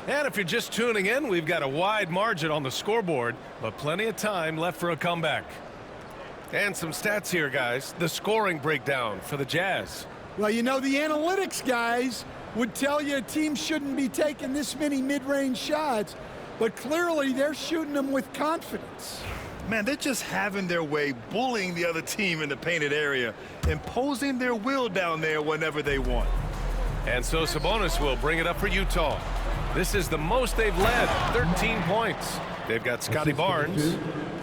And if you're just tuning in, we've got a wide margin on the scoreboard, but plenty of time left for a comeback. And some stats here, guys. The scoring breakdown for the Jazz. Well, you know, the analytics guys would tell you a team shouldn't be taking this many mid-range shots, but clearly they're shooting them with confidence. Man, they're just having their way, bullying the other team in the painted area, imposing their will down there whenever they want. And so Sabonis will bring it up for Utah. This is the most they've led, 13 points. They've got Scotty Barnes,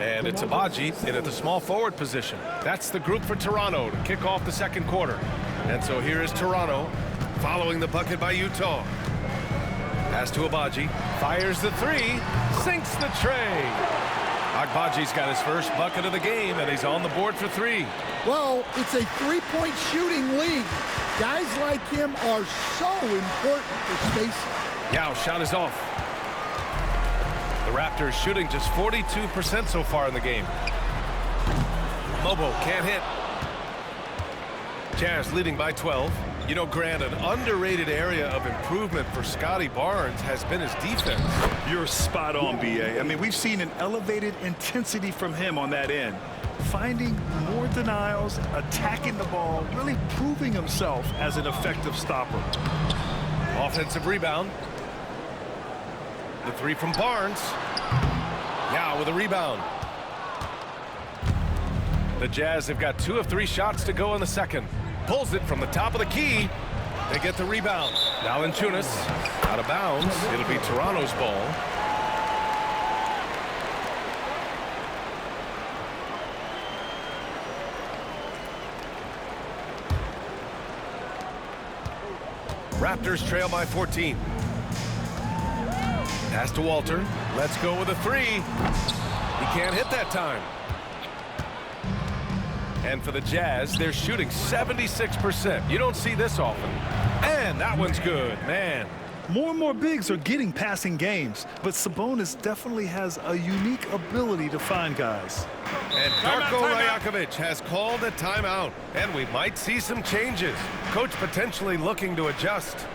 and it's Abaji in at the small forward position. That's the group for Toronto to kick off the second quarter. And so here is Toronto, following the bucket by Utah. Pass to Abaji, fires the three, sinks the tray. Agbaji's got his first bucket of the game, and he's on the board for three. Well, it's a three-point shooting league. Guys like him are so important for spacing. Yao, shot is off. The Raptors shooting just 42% so far in the game. Mobo can't hit. Jazz leading by 12. You know, Grant, an underrated area of improvement for Scotty Barnes has been his defense. You're spot on, B.A. I mean, we've seen an elevated intensity from him on that end. Finding more denials, attacking the ball, really proving himself as an effective stopper. Offensive rebound. The three from Barnes. Yao with a rebound. The Jazz have got 2 of 3 shots to go in the second. Pulls it from the top of the key. They get the rebound. Now in Tunis, out of bounds. It'll be Toronto's ball. Raptors trail by 14. Pass to Walter. Let's go with a three. He can't hit that time. And for the Jazz, they're shooting 76%. You don't see this often. And that one's good, man. More and more bigs are getting passing games, but Sabonis definitely has a unique ability to find guys. And Darko Rajakovic has called a timeout, and we might see some changes. Coach potentially looking to adjust.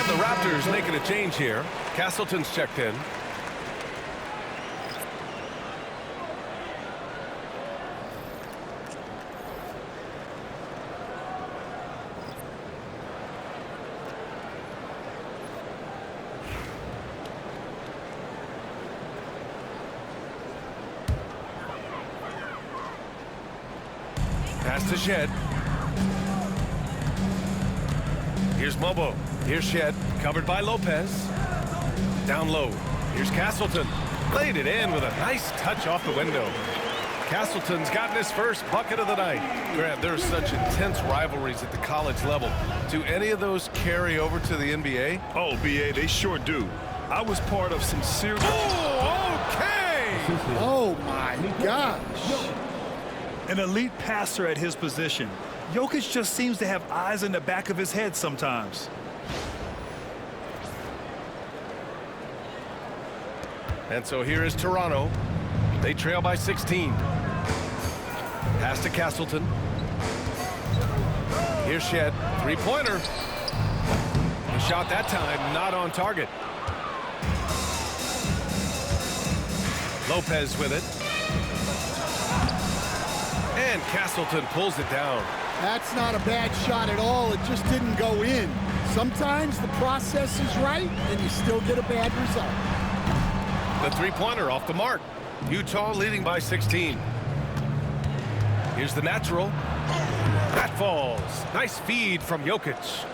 The Raptors making a change here. Castleton's checked in. Pass to Shed. Here's Mobo. Here's Shed, covered by Lopez. Down low. Here's Castleton. Laid it in with a nice touch off the window. Castleton's gotten his first bucket of the night. Grant, there's such intense rivalries at the college level. Do any of those carry over to the NBA? Oh, B.A., they sure do. I was part of some serious... Oh, okay! Oh, my gosh. An elite passer at his position. Jokic just seems to have eyes in the back of his head sometimes. And so here is Toronto. They trail by 16. Pass to Castleton. Here's Shed. Three-pointer. The shot that time not on target. Lopez with it. And Castleton pulls it down. That's not a bad shot at all. It just didn't go in. Sometimes the process is right, and you still get a bad result. The three-pointer off the mark. Utah leading by 16. Here's the natural. That falls. Nice feed from Jokic.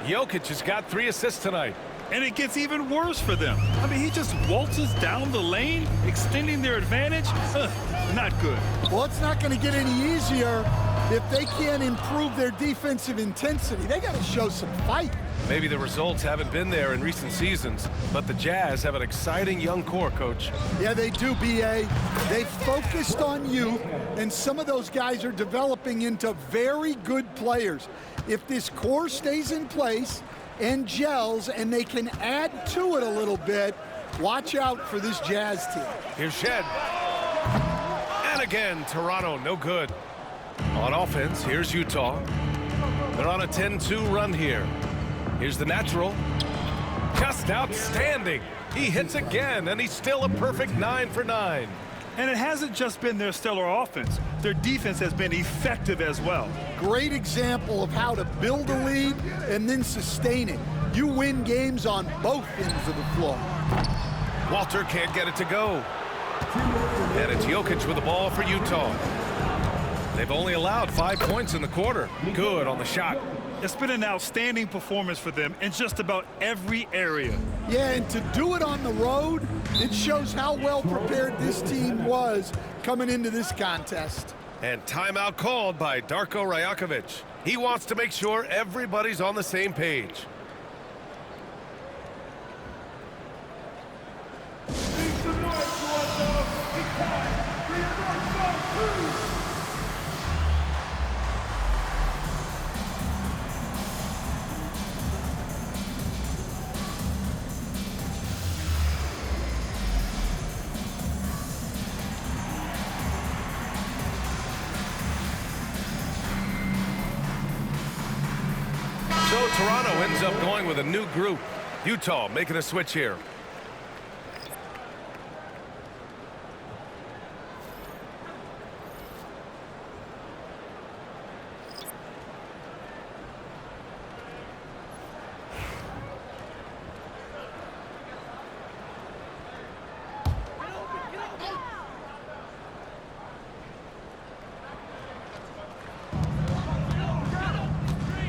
Jokic has got 3 assists tonight. And it gets even worse for them. I mean, he just waltzes down the lane, extending their advantage. Not good. Well, it's not going to get any easier if they can't improve their defensive intensity. They got to show some fight. Maybe the results haven't been there in recent seasons, but the Jazz have an exciting young core, Coach. Yeah, they do, B.A. They've focused on youth, and some of those guys are developing into very good players. If this core stays in place and gels, and they can add to it a little bit, watch out for this Jazz team. Here's Shed. And again, Toronto, no good. On offense, here's Utah. They're on a 10-2 run here. Here's the natural. Just outstanding. He hits again, and he's still a perfect 9 for 9. And it hasn't just been their stellar offense. Their defense has been effective as well. Great example of how to build a lead and then sustain it. You win games on both ends of the floor. Walter can't get it to go. And it's Jokic with the ball for Utah. They've only allowed 5 points in the quarter. Good on the shot. It's been an outstanding performance for them in just about every area. Yeah, and to do it on the road, it shows how well prepared this team was coming into this contest. And timeout called by Darko Rajakovic. He wants to make sure everybody's on the same page. So Toronto ends up going with a new group. Utah making a switch here.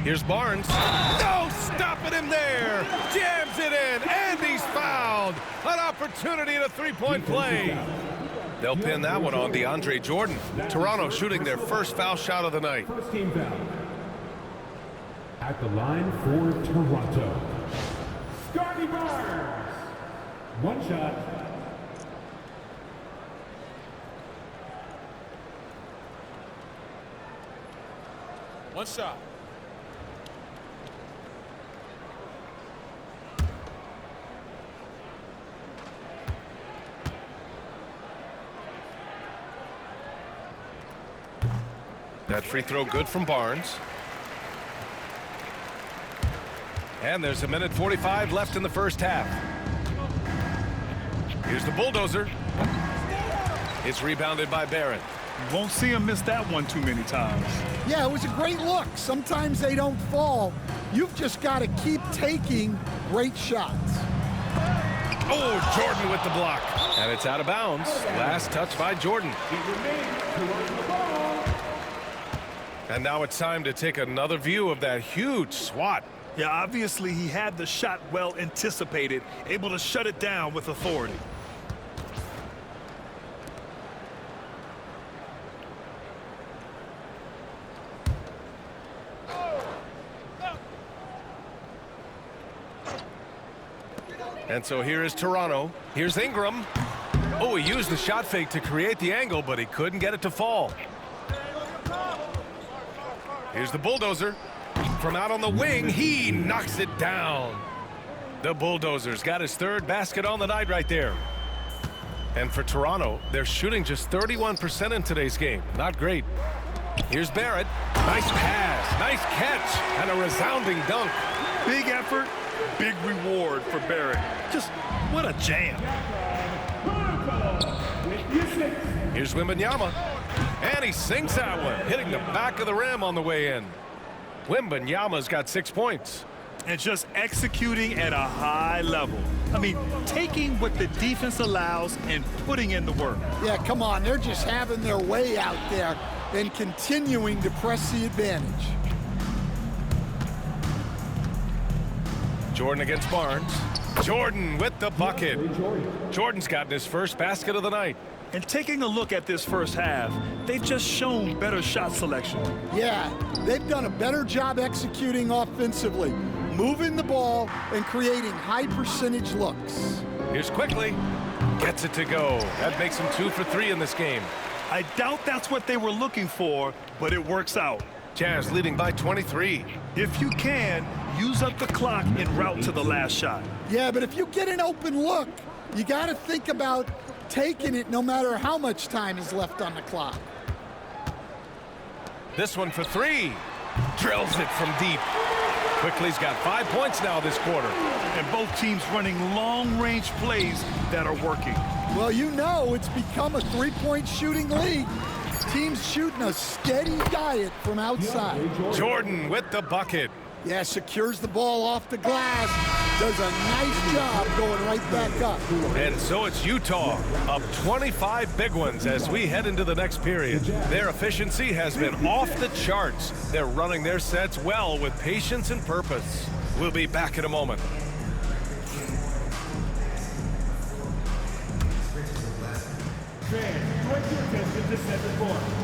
Here's Barnes. No, stopping him there. Jams it in, and he's fouled. An opportunity at a three-point play. They'll pin that one on DeAndre Jordan. Toronto shooting their first foul shot of the night. First team foul. At the line for Toronto, Scotty Barnes. One shot. One shot. That free throw good from Barnes. And there's 1:45 left in the first half. Here's the bulldozer. It's rebounded by Barrett. You won't see him miss that one too many times. Yeah, it was a great look. Sometimes they don't fall. You've just got to keep taking great shots. Oh, Jordan with the block. And it's out of bounds. Last touch by Jordan. And now it's time to take another view of that huge swat. Yeah, obviously he had the shot well anticipated, able to shut it down with authority. And so here is Toronto. Here's Ingram. Oh, he used the shot fake to create the angle, but he couldn't get it to fall. Here's the bulldozer. From out on the wing, he knocks it down. The bulldozer's got his third basket on the night right there. And for Toronto, they're shooting just 31% in today's game. Not great. Here's Barrett. Nice pass, nice catch, and a resounding dunk. Big effort, big reward for Barrett. Just what a jam. Here's Wembanyama. And he sinks that one, hitting the back of the rim on the way in. Wembanyama's got 6 points. And just executing at a high level. I mean, taking what the defense allows and putting in the work. Yeah, come on. They're just having their way out there and continuing to press the advantage. Jordan against Barnes. Jordan with the bucket. Jordan's gotten his first basket of the night. And taking a look at this first half, they've just shown better shot selection. Yeah, they've done a better job executing offensively, moving the ball and creating high percentage looks. Here's Quickly. Gets it to go. That makes him 2 for 3 in this game. I doubt that's what they were looking for, but it works out. Jazz leading by 23. If you can, use up the clock en route to the last shot. Yeah, but if you get an open look, you got to think about taking it no matter how much time is left on the clock. This one for 3. Drills it from deep. Quickly's got 5 points now this quarter. And both teams running long-range plays that are working. Well, you know it's become a three-point shooting league. Teams shooting a steady diet from outside. Jordan with the bucket. Yeah, secures the ball off the glass. Does a nice job going right back up. And so it's Utah, up 25 big ones as we head into the next period. Their efficiency has been off the charts. They're running their sets well with patience and purpose. We'll be back in a moment. Fans, direct your attention to center court.